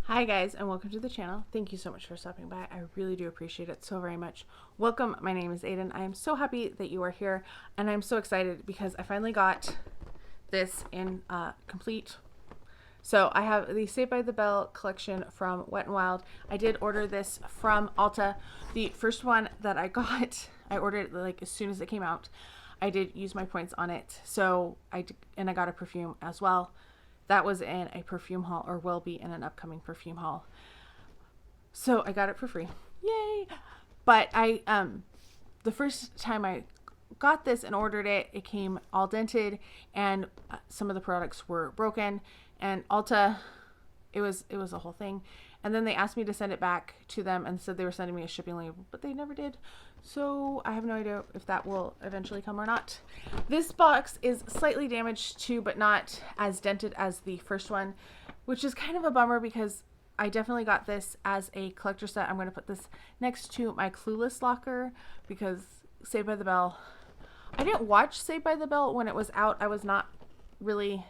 Hi guys, and welcome to the channel. Thank you so much for stopping by. I really do appreciate it so very much. Welcome, my name is Aiden. I am so happy that you are here, and I'm so excited because I finally got this in complete. So I have the Saved by the Bell collection from Wet n Wild. I did order this from Ulta. The first one that I got, I ordered it like as soon as it came out. I did use my points on it, so I got a perfume as well. That was in a perfume haul, or will be in an upcoming perfume haul. So I got it for free. Yay! But the first time I got this and ordered it, it came all dented and some of the products were broken, and Ulta, it was a whole thing. And then they asked me to send it back to them and said they were sending me a shipping label, but they never did. So I have no idea if that will eventually come or not. This box is slightly damaged too, but not as dented as the first one, which is kind of a bummer because I definitely got this as a collector set. I'm going to put this next to my Clueless locker because Saved by the Bell, I didn't watch Saved by the Bell when it was out. I was not really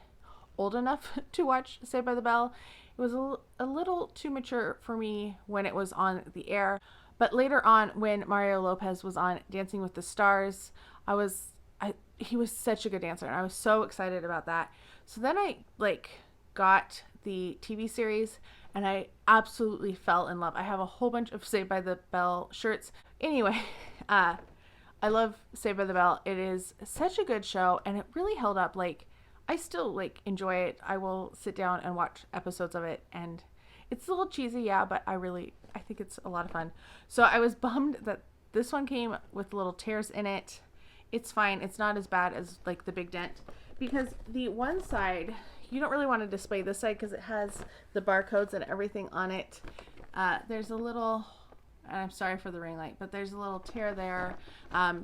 old enough to watch Saved by the Bell. It was a little too mature for me when it was on the air. But later on, when Mario Lopez was on Dancing with the Stars, he was such a good dancer, and I was so excited about that. So then I got the TV series, and I absolutely fell in love. I have a whole bunch of Saved by the Bell shirts. Anyway, I love Saved by the Bell. It is such a good show, and it really held up. I still enjoy it. I will sit down and watch episodes of it, and it's a little cheesy, yeah, but I think it's a lot of fun. So I was bummed that this one came with little tears in it. It's fine. It's not as bad as the big dent, because the one side, you don't really want to display this side because it has the barcodes and everything on it. There's a little, and I'm sorry for the ring light, but there's a little tear there.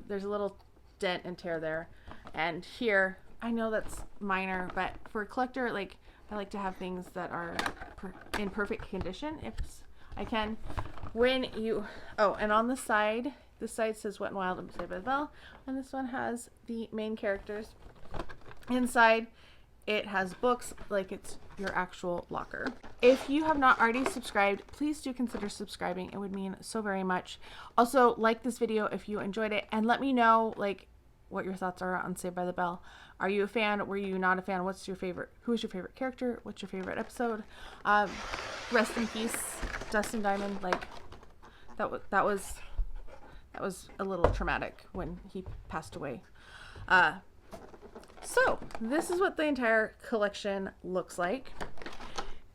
There's a little dent and tear there. And here, I know that's minor, but for a collector, I like to have things that are in perfect condition if I can. And on the side, this side says Wet n Wild and Saved by the Bell, and this one has the main characters. Inside, it has books like it's your actual locker. If you have not already subscribed, please do consider subscribing. It would mean so very much. Also, like this video if you enjoyed it, and let me know what your thoughts are on Saved by the Bell. Are you a fan? Were you not a fan? What's your favorite? Who is your favorite character? What's your favorite episode? Rest in peace, Dustin Diamond. That was a little traumatic when he passed away. So this is what the entire collection looks like.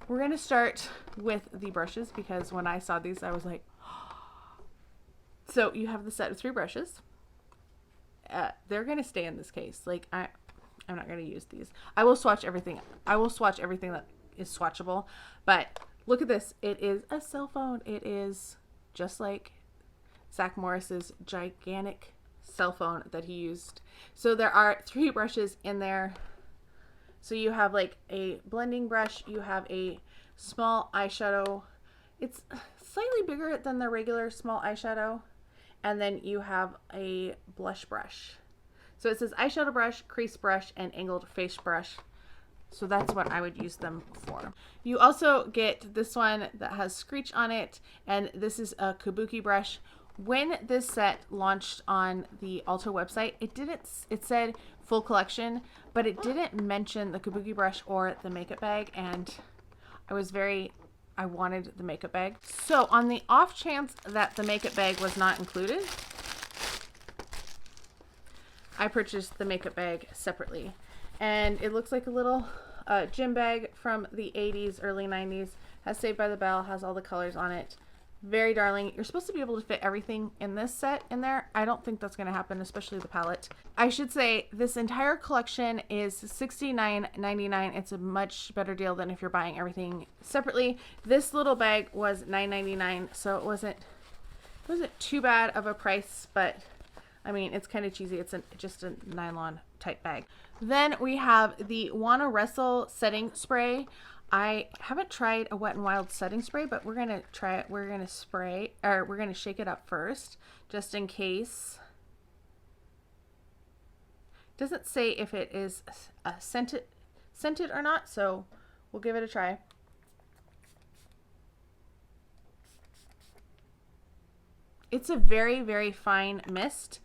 We're gonna start with the brushes because when I saw these, I was like, so you have the set of 3 brushes. They're gonna stay in this case. I'm not gonna use these. I will swatch everything. I will swatch everything that is swatchable. But look at this. It is a cell phone. It is just like Zach Morris's gigantic cell phone that he used. So there are 3 brushes in there. So you have a blending brush. You have a small eyeshadow. It's slightly bigger than the regular small eyeshadow. And then you have a blush brush. So it says eyeshadow brush, crease brush, and angled face brush. So that's what I would use them for. You also get this one that has Screech on it, and this is a kabuki brush. When this set launched on the Ulta website, it said full collection, but it didn't mention the kabuki brush or the makeup bag, and I wanted the makeup bag. So on the off chance that the makeup bag was not included, I purchased the makeup bag separately. And it looks like a little gym bag from the 80s, early 90s. Has Saved by the Bell, has all the colors on it. Very darling. You're supposed to be able to fit everything in this set in there. I don't think that's going to happen, especially the palette. I should say this entire collection is $69.99. It's a much better deal than if you're buying everything separately. This little bag was $9.99, so it wasn't too bad of a price, but I mean, it's kind of cheesy. It's just a nylon type bag. Then we have the Wanna Wrestle setting spray. I haven't tried a Wet n Wild setting spray, but we're gonna try it. We're gonna shake it up first, just in case. Doesn't say if it is scented or not, so we'll give it a try. It's a very, very fine mist.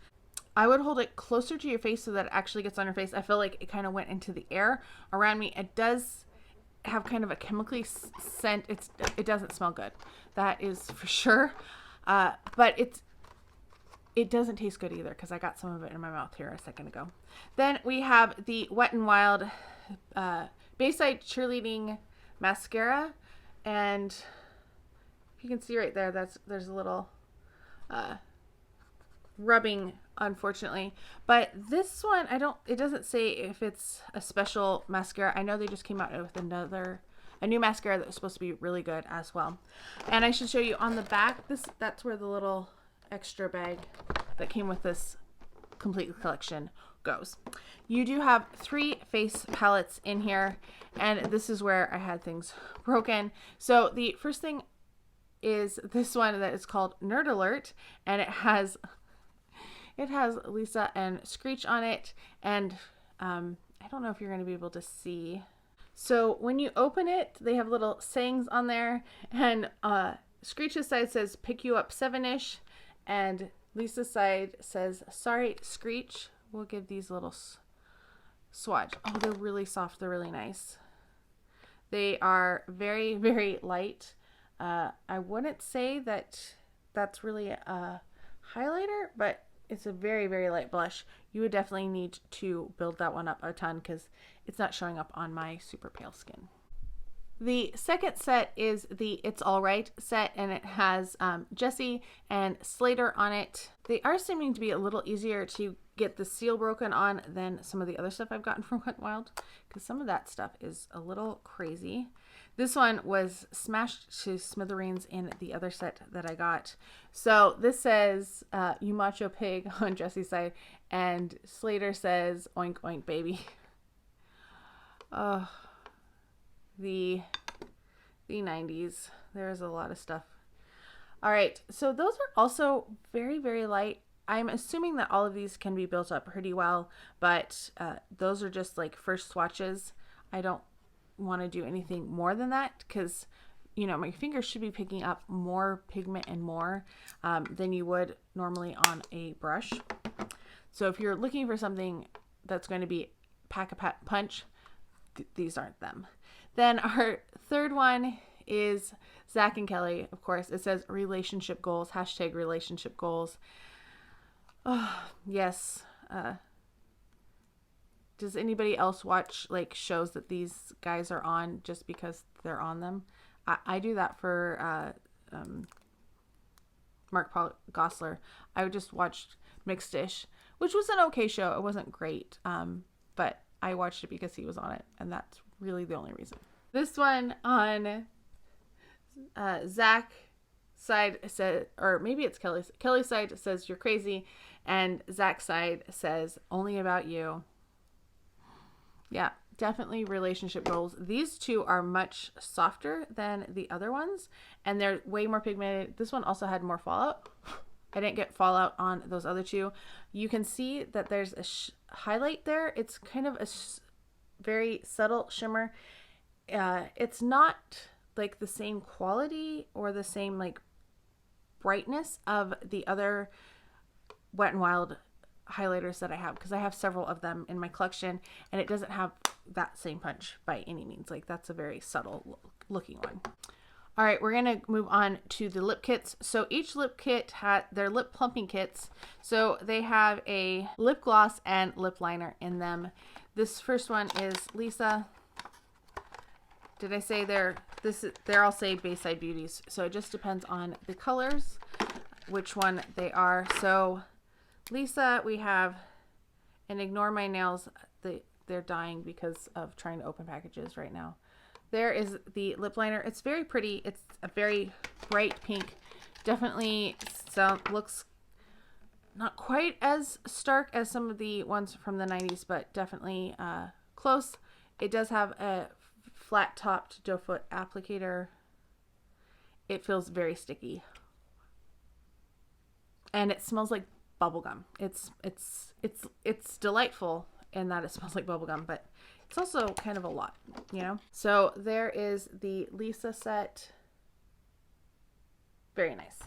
I would hold it closer to your face so that it actually gets on your face. I feel like it kind of went into the air around me. It does have kind of a chemically scent. It doesn't smell good. That is for sure. But it doesn't taste good either because I got some of it in my mouth here a second ago. Then we have the Wet n Wild Bayside Cheerleading Mascara. And you can see right there, there's a little rubbing, unfortunately. But this one, it doesn't say if it's a special mascara. I know they just came out with a new mascara that was supposed to be really good as well. And I should show you on the back, that's where the little extra bag that came with this complete collection goes. You do have 3 face palettes in here, and this is where I had things broken. So the first thing is this one that is called Nerd Alert, and it has Lisa and Screech on it, and I don't know if you're going to be able to see. So when you open it, they have little sayings on there, and Screech's side says pick you up 7-ish, and Lisa's side says sorry Screech. We'll give these little swatch. Oh, they're really soft. They're really nice. They are very, very light. I wouldn't say that that's really a highlighter, but it's a very, very light blush. You would definitely need to build that one up a ton because it's not showing up on my super pale skin. The second set is the It's Alright set, and it has Jessie and Slater on it. They are seeming to be a little easier to get the seal broken on than some of the other stuff I've gotten from Wet n Wild, because some of that stuff is a little crazy. This one was smashed to smithereens in the other set that I got. So this says you macho pig on Jessie's side, and Slater says oink oink baby. Oh, the 90s. There's a lot of stuff. All right, so those are also very, very light. I'm assuming that all of these can be built up pretty well, but those are just like first swatches. I don't want to do anything more than that because, you know, my fingers should be picking up more pigment and more than you would normally on a brush. So if you're looking for something that's going to be pack a punch, these aren't them. Then our third one is Zach and Kelly. Of course, it says relationship goals, hashtag relationship goals. Oh, yes. Does anybody else watch like shows that these guys are on just because they're on them? I do that for Mark Paul Gosselaar. I just watched Mixed Dish, which was an okay show. It wasn't great, but I watched it because he was on it, and that's really the only reason. This one on Zach side says, or maybe it's Kelly's side says you're crazy, and Zach's side says only about you. Yeah, definitely relationship goals. These two are much softer than the other ones, and they're way more pigmented. This one also had more fallout. I didn't get fallout on those other two. You can see that there's a highlight there. It's kind of a very subtle shimmer. It's not like the same quality or the same like brightness of the other Wet n Wild highlighters that I have, because I have several of them in my collection, and it doesn't have that same punch by any means. Like, that's a very subtle looking one. All right, we're gonna move on to the lip kits. So each lip kit had their lip plumping kits. So they have a lip gloss and lip liner in them. This first one is Lisa. Did I say they're all say Bayside Beauties? So it just depends on the colors, which one they are. So Lisa, we have, and ignore my nails, they're dying because of trying to open packages right now. There is the lip liner. It's very pretty. It's a very bright pink. Definitely looks not quite as stark as some of the ones from the 90s, but definitely close. It does have a flat topped doe foot applicator. It feels very sticky. And it smells like bubblegum. It's delightful in that it smells like bubblegum, but it's also kind of a lot, you know? So there is the Lisa set. Very nice.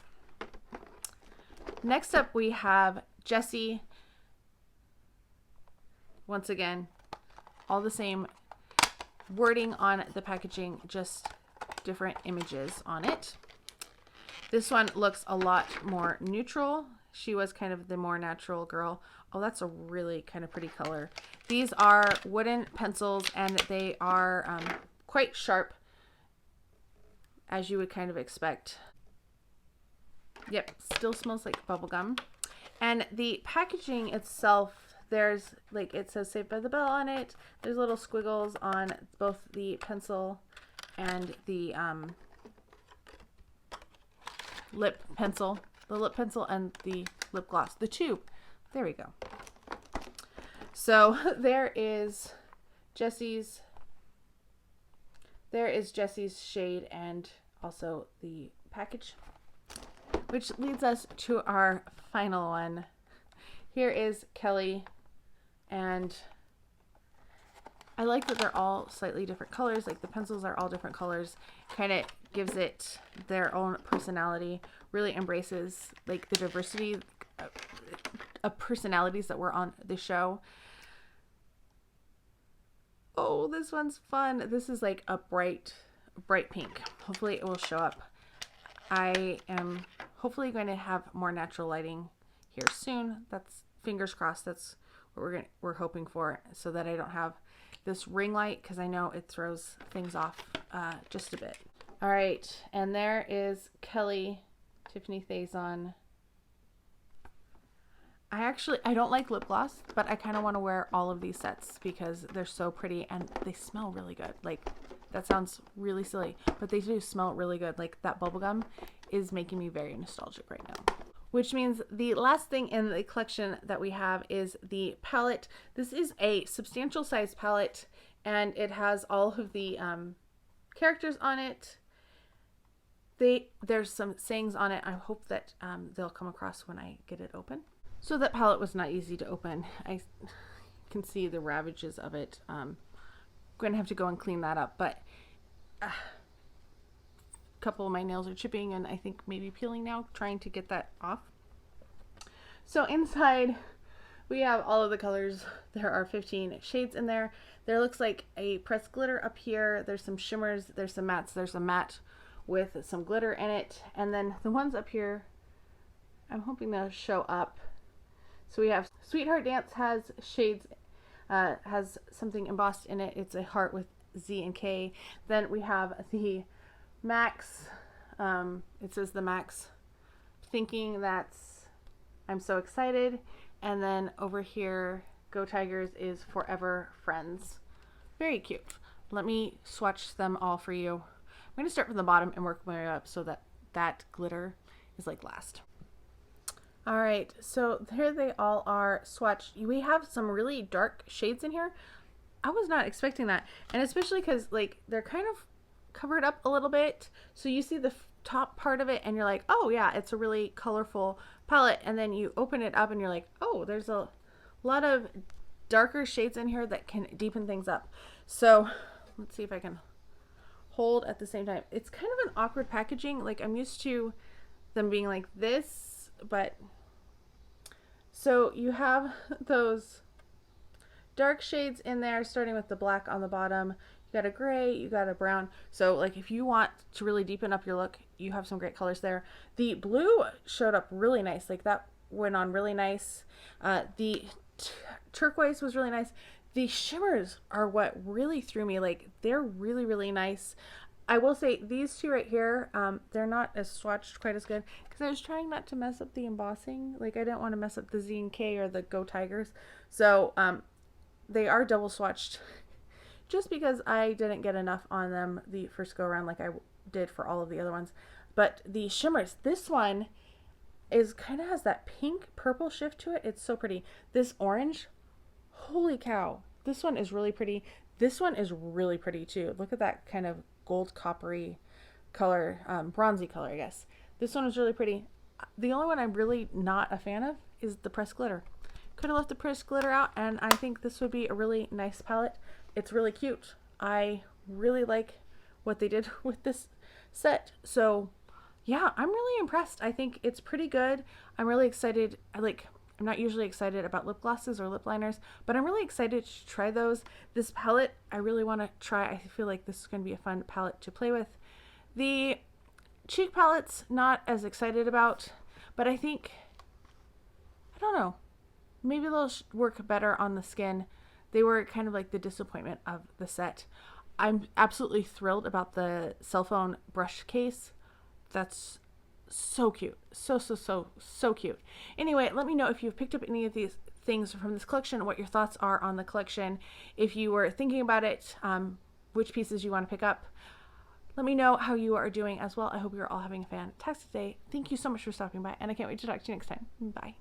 Next up, we have Jessie. Once again, all the same wording on the packaging, just different images on it. This one looks a lot more neutral. She was kind of the more natural girl. Oh, that's a really kind of pretty color. These are wooden pencils, and they are quite sharp, as you would kind of expect. Yep, still smells like bubblegum. And the packaging itself, there's like, it says Saved by the Bell on it. There's little squiggles on both the pencil and the lip pencil. The lip pencil and the lip gloss. The tube. There we go. So there is Jessie's shade and also the package. Which leads us to our final one. Here is Kelly, and I like that they're all slightly different colors. Like the pencils are all different colors. Kind of gives it their own personality. Really embraces like the diversity of personalities that were on the show. Oh, this one's fun. This is like a bright pink. Hopefully it will show up. I am hopefully going to have more natural lighting here soon. That's fingers crossed. That's what we're hoping for, so that I don't have this ring light, because I know it throws things off just a bit. All right, and there is Kelly, Tiffany Thazon. I don't like lip gloss, but I kind of want to wear all of these sets because they're so pretty and they smell really good. Like, that sounds really silly, but they do smell really good. Like, that bubblegum is making me very nostalgic right now. Which means the last thing in the collection that we have is the palette. This is a substantial size palette, and it has all of the characters on it. There's some sayings on it. I hope that they'll come across when I get it open. So that palette was not easy to open. I can see the ravages of it. I'm going to have to go and clean that up, but a couple of my nails are chipping and I think maybe peeling now, trying to get that off. So inside we have all of the colors. There are 15 shades in there. There looks like a pressed glitter up here. There's some shimmers, there's some mattes. There's a matte with some glitter in it. And then the ones up here, I'm hoping they'll show up. So we have Sweetheart Dance has shades, has something embossed in it. It's a heart with Z and K. Then we have the Max. It says the Max. Thinking that's I'm so excited. And then over here, Go Tigers is Forever Friends. Very cute. Let me swatch them all for you. I'm going to start from the bottom and work my way up so that that glitter is like last. All right, so there they all are swatched. We have some really dark shades in here. I was not expecting that, and especially because like they're kind of covered up a little bit, so you see the top part of it and you're like, oh yeah, it's a really colorful palette, and then you open it up and you're like, oh, there's a lot of darker shades in here that can deepen things up. So let's see if I can hold at the same time. It's kind of an awkward packaging. Like, I'm used to them being like this, but so you have those dark shades in there, starting with the black on the bottom. You got a gray, you got a brown. So like if you want to really deepen up your look, you have some great colors there. The blue showed up really nice. Like that went on really nice. The turquoise was really nice. The shimmers are what really threw me. Like, they're really, really nice. I will say these two right here, they're not as swatched quite as good because I was trying not to mess up the embossing. Like, I didn't want to mess up the Z and K or the Go Tigers. So they are double swatched just because I didn't get enough on them the first go around like I did for all of the other ones. But the shimmers, this one is kind of has that pink purple shift to it. It's so pretty. This orange, holy cow, this one is really pretty. This one is really pretty too. Look at that kind of gold coppery color, bronzy color, I guess. This one is really pretty. The only one I'm really not a fan of is the pressed glitter. Could have left the pressed glitter out, and I think this would be a really nice palette. It's really cute. I really like what they did with this set. So yeah, I'm really impressed. I think it's pretty good. I'm really excited. I'm not usually excited about lip glosses or lip liners, but I'm really excited to try those. This palette, I really want to try. I feel like this is going to be a fun palette to play with. The cheek palettes, not as excited about, but I think, I don't know, maybe they'll work better on the skin. They were kind of like the disappointment of the set. I'm absolutely thrilled about the cell phone brush case. That's so cute. So cute. Anyway, let me know if you've picked up any of these things from this collection, what your thoughts are on the collection. If you were thinking about it, which pieces you want to pick up. Let me know how you are doing as well. I hope you're all having a fantastic day. Thank you so much for stopping by, and I can't wait to talk to you next time. Bye.